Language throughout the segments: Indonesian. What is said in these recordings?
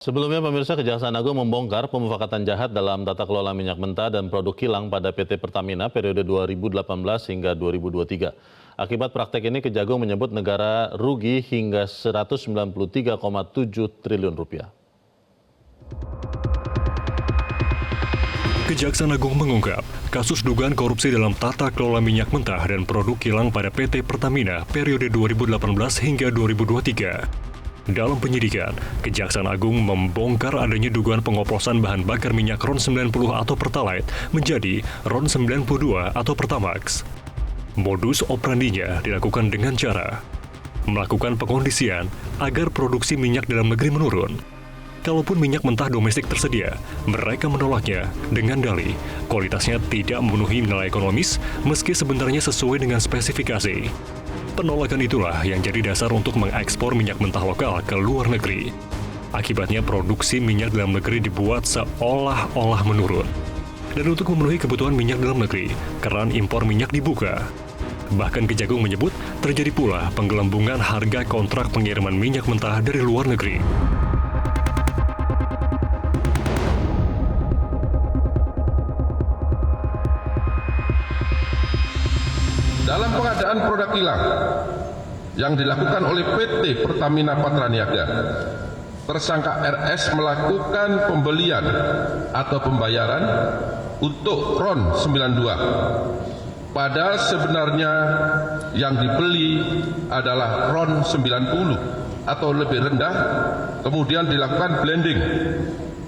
Sebelumnya, pemirsa, Kejaksaan Agung membongkar pemufakatan jahat dalam tata kelola minyak mentah dan produk kilang pada PT Pertamina periode 2018 hingga 2023. Akibat praktek ini, Kejagung menyebut negara rugi hingga 193,7 triliun rupiah. Kejaksaan Agung mengungkap kasus dugaan korupsi dalam tata kelola minyak mentah dan produk kilang pada PT Pertamina periode 2018 hingga 2023. Dalam penyidikan, Kejaksaan Agung membongkar adanya dugaan pengoplosan bahan bakar minyak RON 90 atau Pertalite menjadi RON 92 atau Pertamax. Modus operandinya dilakukan dengan cara melakukan pengkondisian agar produksi minyak dalam negeri menurun. Kalaupun minyak mentah domestik tersedia, mereka menolaknya dengan dalih kualitasnya tidak memenuhi nilai ekonomis meski sebenarnya sesuai dengan spesifikasi. Penolakan itulah yang jadi dasar untuk mengekspor minyak mentah lokal ke luar negeri. Akibatnya produksi minyak dalam negeri dibuat seolah-olah menurun. Dan untuk memenuhi kebutuhan minyak dalam negeri, keran impor minyak dibuka. Bahkan Kejagung menyebut terjadi pula penggelembungan harga kontrak pengiriman minyak mentah dari luar negeri. Dalam pengadaan produk kilang yang dilakukan oleh PT Pertamina Patraniaga, tersangka RS melakukan pembelian atau pembayaran untuk RON 92. Padahal sebenarnya yang dibeli adalah RON 90 atau lebih rendah, kemudian dilakukan blending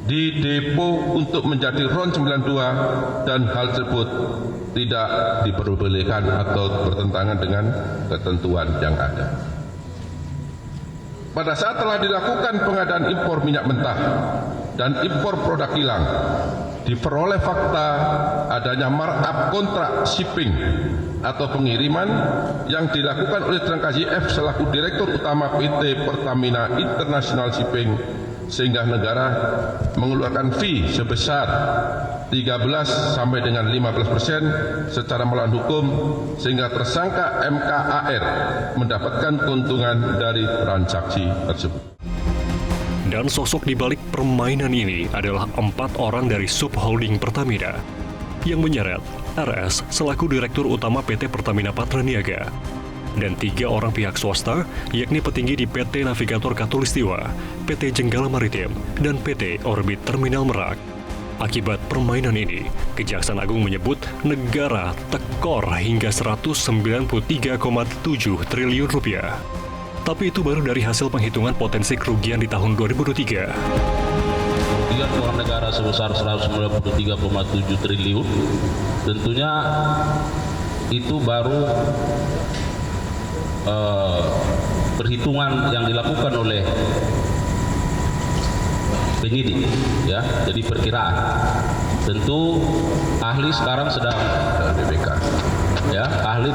di depo untuk menjadi RON 92 dan hal tersebut tidak diperbolehkan atau bertentangan dengan ketentuan yang ada. Pada saat telah dilakukan pengadaan impor minyak mentah dan impor produk kilang, diperoleh fakta adanya markup kontrak shipping atau pengiriman yang dilakukan oleh tersangka YF selaku Direktur Utama PT Pertamina International Shipping, sehingga negara mengeluarkan fee sebesar 13 sampai dengan 15% secara melawan hukum, sehingga tersangka MKAR mendapatkan keuntungan dari transaksi tersebut. Dan sosok di balik permainan ini adalah 4 orang dari subholding Pertamina yang menyeret RS selaku Direktur Utama PT Pertamina Patraniaga dan 3 orang pihak swasta, yakni petinggi di PT Navigator Katulistiwa, PT Jenggala Maritim, dan PT Orbit Terminal Merak. Akibat permainan ini, Kejaksaan Agung menyebut negara tekor hingga 193,7 triliun rupiah. Tapi itu baru dari hasil penghitungan potensi kerugian di tahun 2023. Kerugian keuangan negara sebesar 193,7 triliun, tentunya itu baru perhitungan yang dilakukan oleh penyidik, ya, jadi perkiraan. Tentu ahli sekarang sedang BPK, ya, ahli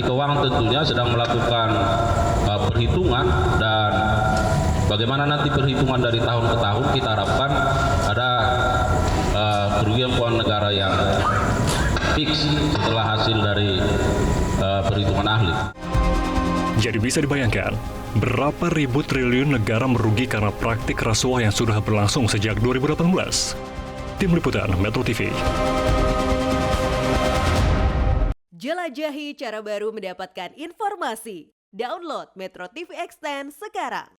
keuangan tentunya sedang melakukan perhitungan, dan bagaimana nanti perhitungan dari tahun ke tahun kita harapkan ada kerugian keuangan negara yang fix setelah hasil dari perhitungan ahli. Jadi bisa dibayangkan, berapa ribu triliun negara merugi karena praktik rasuah yang sudah berlangsung sejak 2018? Tim Liputan Metro TV. Jelajahi cara baru mendapatkan informasi. Download Metro TV Extend sekarang.